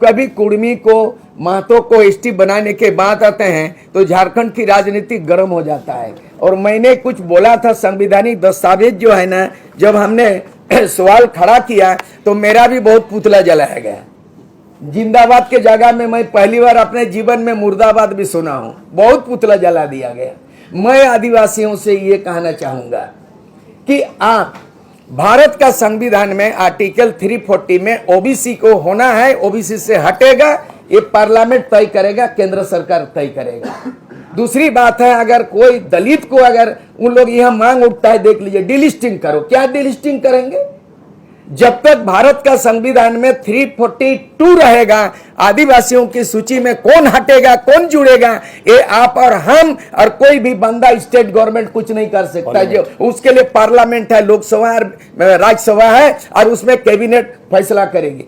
कभी कुर्मी को महतो को एसटी बनाने के बाद आते हैं तो झारखंड की राजनीति गर्म हो जाता है। और मैंने कुछ बोला था, संवैधानिक दस्तावेज जो है ना, जब हमने सवाल खड़ा किया तो मेरा भी बहुत पुतला जलाया गया। जिंदाबाद के जगह में मैं पहली बार अपने जीवन में मुर्दाबाद भी सुना हूं, बहुत पुतला जला दिया गया। मैं आदिवासियों से ये कहना चाहूंगा कि आप भारत का संविधान में आर्टिकल 340 में ओबीसी को होना है, ओबीसी से हटेगा ये पार्लियामेंट तय करेगा, केंद्र सरकार तय करेगा। दूसरी बात है, अगर कोई दलित को अगर उन लोग यह मांग उठता है, देख लीजिए डिलिस्टिंग करो, क्या डिलिस्टिंग करेंगे? जब तक भारत का संविधान में 342 रहेगा, आदिवासियों की सूची में कौन हटेगा कौन जुड़ेगा, ये आप और हम और कोई भी बंदा स्टेट गवर्नमेंट कुछ नहीं कर सकता। जो उसके लिए पार्लियामेंट है, लोकसभा राज्यसभा है और उसमें कैबिनेट फैसला करेगी।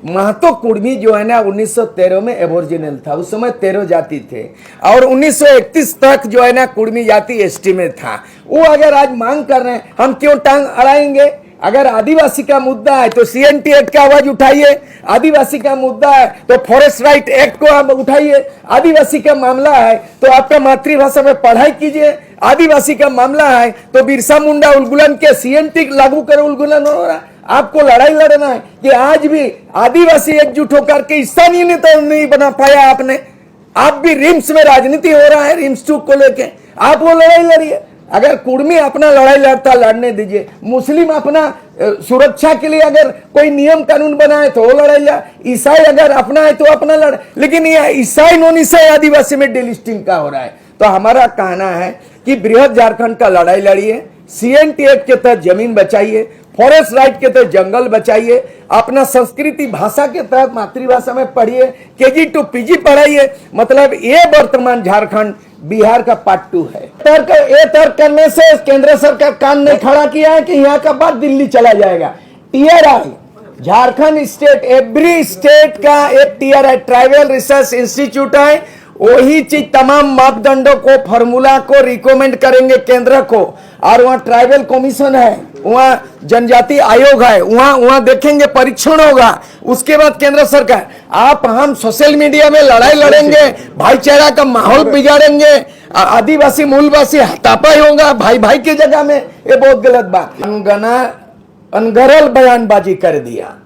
महतो कुर्मी जो है ना 1913 में एबोरिजिनल था, उस समय 13 जाति थे और 1931 तक जो है ना कुर्मी जाति एसटी में था। वो अगर आज मांग कर रहे हैं, हम क्यों टांग अड़ाएंगे? अगर आदिवासी का मुद्दा है तो सीएनटी एक्ट का आवाज उठाइए, आदिवासी का मुद्दा है तो फॉरेस्ट राइट एक्ट को आप उठाइए, आदिवासी का मामला है तो आपका मातृभाषा में पढ़ाई कीजिए, आदिवासी का मामला है तो बिरसा मुंडा उल्गुलन के सीएनटी लागू करो, उल्गुलन हो रहा है। आपको लड़ाई लड़ना है कि आज भी आदिवासी एकजुट होकर के स्थानीय नेता नहीं बना पाया आपने। आप भी रिम्स में राजनीति हो रहा है, रिम्स 2 को लेके आप वो लड़ाई लड़िए। अगर कुर्मी अपना लड़ाई लड़ता लड़ने दीजिए, मुस्लिम अपना सुरक्षा के लिए अगर कोई नियम कानून बनाए तो वो लड़ाई लड़, ईसाई अगर अपना है तो अपना लड़, लेकिन यह ईसाई नॉन ईसाई आदिवासी में डिलिस्टिंग का हो रहा है। तो हमारा कहना है कि बृहद झारखंड का लड़ाई लड़िए, सीएनटी एक्ट के तहत जमीन बचाइए, फॉरेस्ट राइट के तहत जंगल बचाइए, अपना संस्कृति भाषा के तहत मातृभाषा में पढ़िए, केजी टू पीजी पढ़ाइए। मतलब ये वर्तमान झारखंड बिहार का पार्ट 2 है। तर्क करने से केंद्र सरकार कान नहीं खड़ा किया है कि यहाँ का बाद दिल्ली चला जाएगा। TRI Jharkhand state, every state का एक टीआरआई ट्राइबल रिसर्च इंस्टीट्यूट है, वही चीज तमाम मापदंडों को, फॉर्मूला को रिकमेंड करेंगे केंद्र को। और वहाँ ट्राइबल कमीशन है, वहाँ जनजाति आयोग है, वहाँ देखेंगे, परीक्षण होगा, उसके बाद केंद्र सरकार। आप हम सोशल मीडिया में लड़ाई लड़ेंगे, भाईचारा का माहौल बिगाड़ेंगे, आदिवासी मूलवासी हाथापाई होगा भाई भाई की जगह में, ये बहुत गलत बात। अनगरल बयानबाजी कर दिया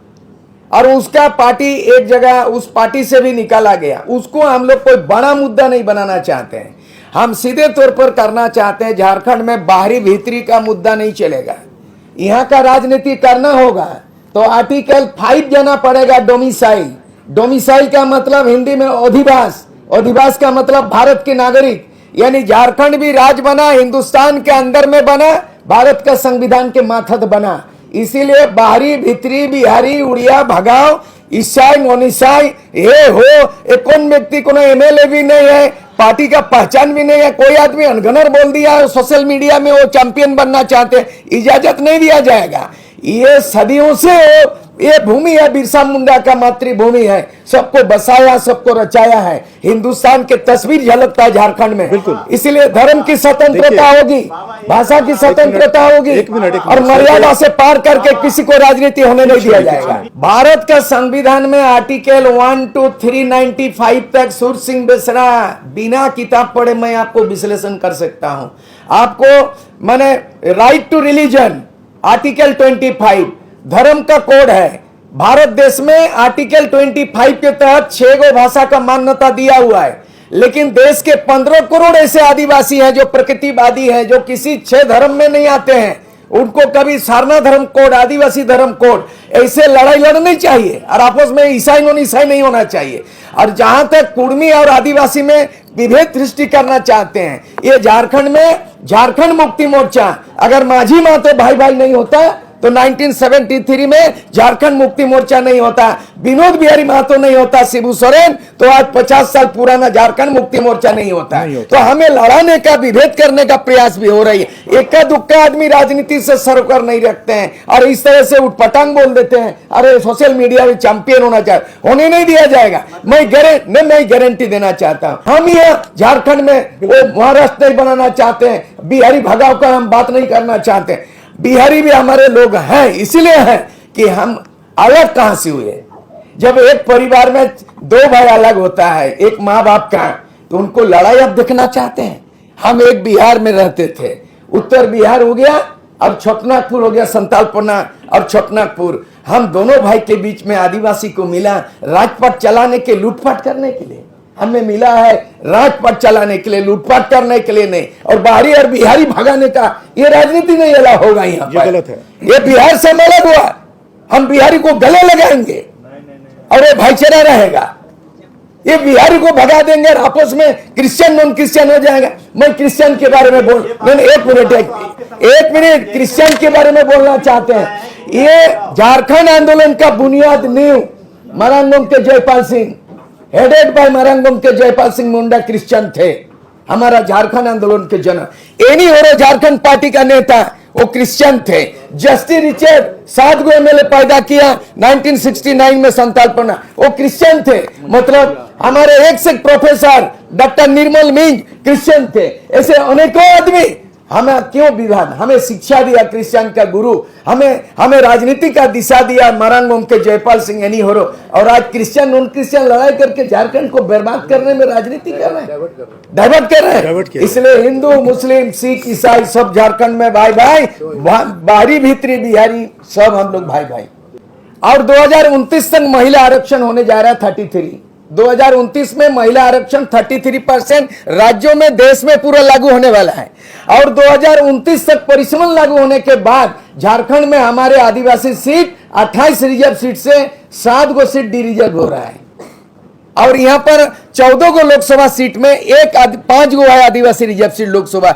और उसका पार्टी एक जगह उस पार्टी से भी निकाला गया। उसको हम लोग कोई बड़ा मुद्दा नहीं बनाना चाहते हैं, हम सीधे तौर पर करना चाहते हैं झारखंड में बाहरी भीतरी का मुद्दा नहीं चलेगा। यहाँ का राजनीति करना होगा तो आर्टिकल 5 जाना पड़ेगा, डोमिसाइल। डोमिसाइल का मतलब हिंदी में अधिवास, अधिवास का मतलब भारत के नागरिक, यानी झारखंड भी राज्य बना, हिंदुस्तान के अंदर में बना, भारत का संविधान के माथद बना। इसीलिए बाहरी भीतरी बिहारी उड़िया भगाओ, ईसाई नॉन ईसाई ये हो, एक कौन व्यक्ति को एमएलए भी नहीं है, पार्टी का पहचान भी नहीं है, कोई आदमी अनगनर बोल दिया सोशल मीडिया में वो चैंपियन बनना चाहते हैं, इजाजत नहीं दिया जाएगा। ये सदियों से ये भूमि है, बिरसा मुंडा का मातृभूमि है, सबको बसाया सबको रचाया है। हिंदुस्तान की तस्वीर झलकता है झारखंड में, बिल्कुल। इसलिए धर्म की स्वतंत्रता होगी, भाषा की स्वतंत्रता होगी और मर्यादा से पार करके किसी को राजनीति होने नहीं दिया जाएगा। भारत का संविधान में आर्टिकल 1 to 395 तक सूर सिंह बेसरा बिना किताब पढ़े मैं आपको विश्लेषण कर सकता हूं। आपको मैंने राइट टू रिलीजन आर्टिकल 25 धर्म का कोड है। भारत देश में आर्टिकल 25 के तहत 6 गो भाषा का मान्यता दिया हुआ है, लेकिन देश के 15 करोड़ ऐसे आदिवासी हैं जो प्रकृतिवादी हैं, जो किसी 6 धर्म में नहीं आते हैं। उनको कभी सारना धर्म कोड, आदिवासी धर्म कोड, ऐसे लड़ाई लड़नी चाहिए और आपस में ईसाई नॉन ईसाई नहीं होना चाहिए। और जहां तक कुर्मी और आदिवासी में विभेद सृष्टि करना चाहते हैं, ये झारखंड में झारखंड मुक्ति मोर्चा अगर माझी महतो भाई भाई नहीं होता तो 1973 में झारखंड मुक्ति मोर्चा नहीं होता, विनोद बिहारी महतो नहीं होता, शिबू सोरेन, तो आज 50 साल पुराना झारखंड मुक्ति मोर्चा नहीं होता। तो हमें लड़ाने का, विभेद करने का प्रयास भी हो रही है। इक्का दुक्का आदमी राजनीति से सरोकार नहीं रखते हैं और इस तरह से उठपटांग बोल देते हैं, अरे सोशल मीडिया में चैंपियन होना चाहिए, होने नहीं दिया जाएगा। मैं गारंटी देना चाहता हूं, हम यह झारखंड में वो महाराष्ट्र नहीं बनाना चाहते हैं, बिहारी भगाव का हम बात नहीं करना चाहते। बिहारी भी हमारे लोग हैं, इसलिए हैं कि हम अलग कहां से हुए। जब एक परिवार में दो भाई अलग होता है, एक माँ बाप का, तो उनको लड़ाई अब देखना चाहते हैं। हम एक बिहार में रहते थे, उत्तर बिहार हो गया, अब छोटनागपुर हो गया, संतालपना और छोटनागपुर। हम दोनों भाई के बीच में आदिवासी को मिला राजपाट चलाने के, लूटपाट करने के लिए। हमें मिला है राजपाट चलाने के लिए, लूटपाट करने के लिए नहीं, और बाहरी और बिहारी भगाने का ये राजनीति नहीं अलाउ होगा। यहाँ पर गलत है, ये बिहार से अलग हुआ। हम बिहारी को गले लगाएंगे और ये भाईचारा रहेगा। ये बिहारी को भगा देंगे और आपस में क्रिश्चियन नॉन क्रिश्चियन हो जाएगा। मैं क्रिश्चियन के बारे में मैंने एक मिनट क्रिश्चियन के बारे में बोलना चाहते हैं। ये झारखंड आंदोलन का बुनियाद नींव मरांगोम के जयपाल सिंह, हेडेड बाय मरांगोम के जयपाल सिंह मुंडा क्रिश्चियन थे। हमारा झारखंड आंदोलन के जनक एनी होरो झारखंड पार्टी का नेता वो क्रिश्चियन थे। जस्टिस रिचर्ड 7 गो एमएलए पैदा किया 1969 में संतालपना, वो क्रिश्चियन थे। मतलब हमारे एक से प्रोफेसर डॉक्टर निर्मल मिंज क्रिश्चियन थे। ऐसे अनेकों आदमी, हमें क्यों विधान, हमें शिक्षा दिया क्रिश्चियन का गुरु, हमें राजनीति का दिशा दिया मरांगोम के जयपाल सिंह एनी होरो। और आज क्रिश्चियन नॉन क्रिश्चियन लड़ाई करके झारखंड को बर्बाद करने में राजनीति कर रहे हैं, डाइवर्ट कर रहे हैं। इसलिए हिंदू मुस्लिम सिख ईसाई सब झारखंड में भाई भाई, बाहरी भीतरी बिहारी सब हम लोग भाई भाई। और 2029 तक महिला आरक्षण होने जा रहा है 33। 2029 में महिला आरक्षण 33% राज्यों में देश में पूरा लागू होने वाला है। और 2029 तक परिसमन लागू होने के बाद झारखंड में हमारे आदिवासी सीट 28 रिजर्व सीट से 7 गो सीट डी रिजर्व हो रहा है। और यहाँ पर 14 गो लोकसभा सीट में 5 गो है आदिवासी रिजर्व सीट लोकसभा,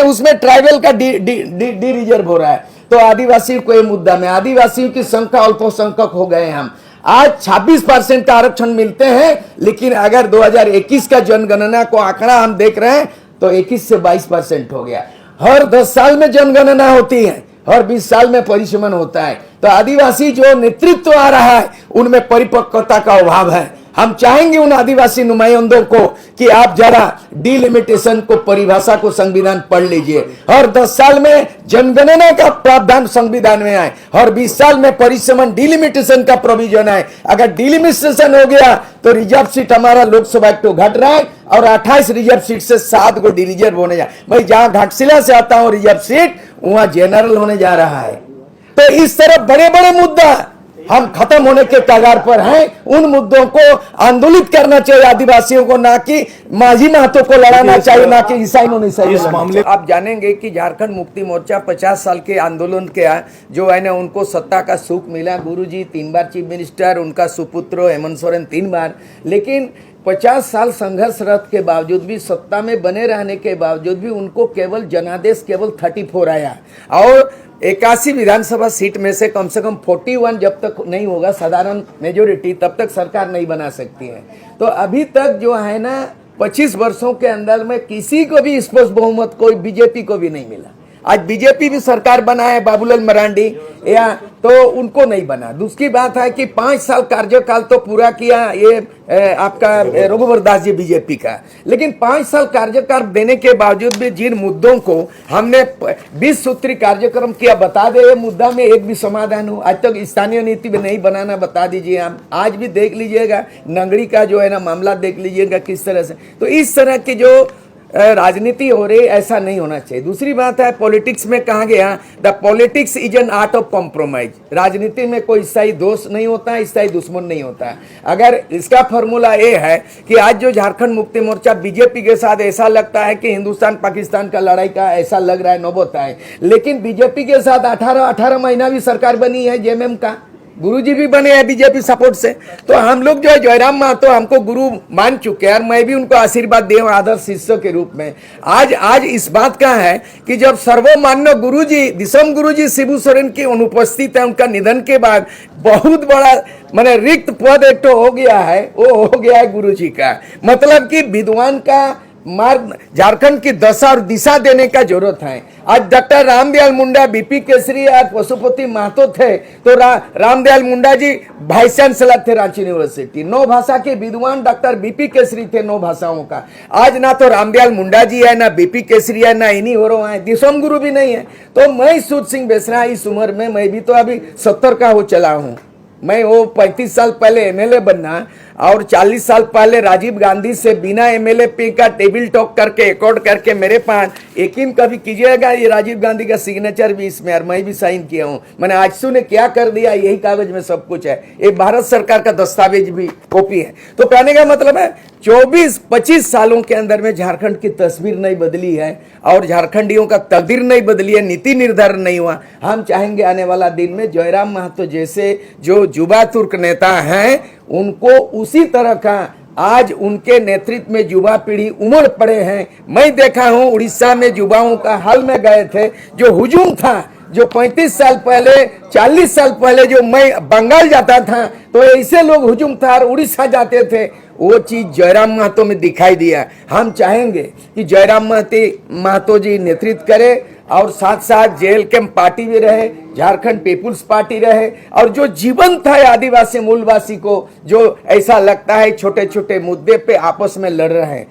उसमें ट्राइबल का डी रिजर्व हो रहा है। तो आदिवासियों को ये मुद्दा में आदिवासियों की संख्या अल्पसंख्यक हो गए हम। आज 26% का आरक्षण मिलते हैं, लेकिन अगर 2021 का जनगणना को आंकड़ा हम देख रहे हैं तो 21 से 22% हो गया। हर 10 साल में जनगणना होती है, हर 20 साल में परिसमन होता है। तो आदिवासी जो नेतृत्व आ रहा है उनमें परिपक्वता का अभाव है। हम चाहेंगे उन आदिवासी नुमाइंदों को कि आप जरा डिलिमिटेशन को, परिभाषा को संविधान पढ़ लीजिए। हर 10 साल में जनगणना का प्रावधान संविधान में आए, हर 20 साल में परिसमन डिलिमिटेशन का प्रोविजन आए। अगर डिलिमिटेशन हो गया तो रिजर्व सीट हमारा लोकसभा तो घट रहा है और 28 रिजर्व सीट से 7 को डी रिजर्व होने जा। भाई जहां घाटशिला से आता हूं रिजर्व सीट, वहां जनरल होने जा रहा है। तो इस तरह बड़े बड़े मुद्दा हम खत्म होने के कगार पर हैं। उन मुद्दों को आंदोलित करना चाहिए आदिवासियों को, ना कि माझी महतो को लड़ाना चाहिए, ना कि ईसाई इस मामले। आप जानेंगे कि झारखंड मुक्ति मोर्चा 50 साल के आंदोलन के जो है ना, उनको सत्ता का सुख मिला। गुरुजी 3 बार चीफ मिनिस्टर, उनका सुपुत्र हेमंत सोरेन 3 बार। लेकिन 50 साल संघर्षरत के बावजूद भी, सत्ता में बने रहने के बावजूद भी उनको केवल जनादेश केवल 34 आया। और 81 विधानसभा सीट में से कम 41 जब तक नहीं होगा साधारण मेजोरिटी, तब तक सरकार नहीं बना सकती है। तो अभी तक जो है ना 25 वर्षों के अंदर में किसी को भी स्पष्ट बहुमत, कोई बीजेपी को भी नहीं मिला। आज बीजेपी भी सरकार बना है बाबूलाल मरांडी, या तो उनको नहीं बना। दूसरी बात है कि 5 साल कार्यकाल तो पूरा किया ये आपका रघुवर दास जी बीजेपी का, लेकिन 5 साल कार्यकाल देने के बावजूद भी जिन मुद्दों को हमने 20 सूत्री कार्यक्रम किया, बता दे ये मुद्दा में एक भी समाधान हो। आज तक स्थानीय नीति में नहीं बनाना, बता दीजिए। हम आज भी देख लीजिएगा नंगड़ी का जो है ना मामला देख लीजिएगा किस तरह से। तो इस तरह की जो राजनीति हो रही, ऐसा नहीं होना चाहिए। दूसरी बात है पॉलिटिक्स में कहा गया, the politics is an art of compromise. राजनीति में कोई ईसाई दोस्त नहीं होता है, ईसाई दुश्मन नहीं होता है। अगर इसका फॉर्मूला ये है कि आज जो झारखंड मुक्ति मोर्चा बीजेपी के साथ, ऐसा लगता है कि हिंदुस्तान पाकिस्तान का लड़ाई का ऐसा लग रहा है, नौबत है। लेकिन बीजेपी के साथ 18 महीना भी सरकार बनी है जेएमएम का, गुरुजी भी बने हैं बीजेपी सपोर्ट से। तो हम लोग जो है जयराम महतो हमको गुरु मान चुके हैं और मैं भी उनको आशीर्वाद दे आदर्श शिष्य के रूप में। आज इस बात का है कि जब सर्वमान्य गुरुजी, दिसम गुरुजी शिबू सोरेन की अनुपस्थित है, उनका निधन के बाद बहुत बड़ा माने रिक्त पद एक तो हो गया है, वो हो गया है गुरुजी का। मतलब कि विद्वान का मार्ग, झारखंड की दशा और दिशा देने का जरूरत है। आज डॉक्टर रामदयाल मुंडा बीपी केसरी आज पशुपति महतो थे, तो रामदयाल मुंडा जी वाइस चांसलर थे रांची यूनिवर्सिटी। 9 भाषा के विद्वान डॉक्टर बीपी केसरी थे, 9 भाषाओं का। आज ना तो रामदयाल मुंडा जी है, ना बीपी केसरी है, ना इन्हीं हो रहा है, दिसम गुरु भी नहीं है। तो मैं सूद सिंह बेसरा इस उम्र में, मैं भी तो अभी 70 का हो चला हूँ, मैं वो 35 साल पहले एमएलए बनना और 40 साल पहले राजीव गांधी से बिना एमएलए पे का टेबल टॉक करके रिकॉर्ड करके मेरे पास, यकीन कभी कीजिएगा ये राजीव गांधी का सिग्नेचर भी इसमें और मैं भी साइन किया हूँ। मैंने आजसू ने क्या कर दिया, यही कागज में सब कुछ है। ये भारत सरकार का दस्तावेज भी कॉपी है। तो कहने का मतलब है 24-25 सालों के अंदर में झारखंड की तस्वीर नहीं बदली है और झारखंडियों का तकदीर नहीं बदली है, नीति निर्धारण नहीं हुआ। हम चाहेंगे आने वाला दिन में जयराम महतो जैसे जो युवा तुर्क नेता हैं उनको उसी तरह का, आज उनके नेतृत्व में युवा पीढ़ी उमड़ पड़े हैं। मैं देखा हूं उड़ीसा में युवाओं का हाल में गए थे, जो हुजूम था, जो 35 साल पहले 40 साल पहले जो मैं बंगाल जाता था तो ऐसे लोग हुजूम था और उड़ीसा जाते थे, वो चीज जयराम महतो में दिखाई दिया। हम चाहेंगे कि जयराम महतो जी नेतृत्व करे और साथ साथ जेएलके पार्टी भी रहे, झारखंड पीपुल्स पार्टी रहे और जो जीवन था आदिवासी मूलवासी को, जो ऐसा लगता है छोटे छोटे मुद्दे पे आपस में लड़ रहे हैं,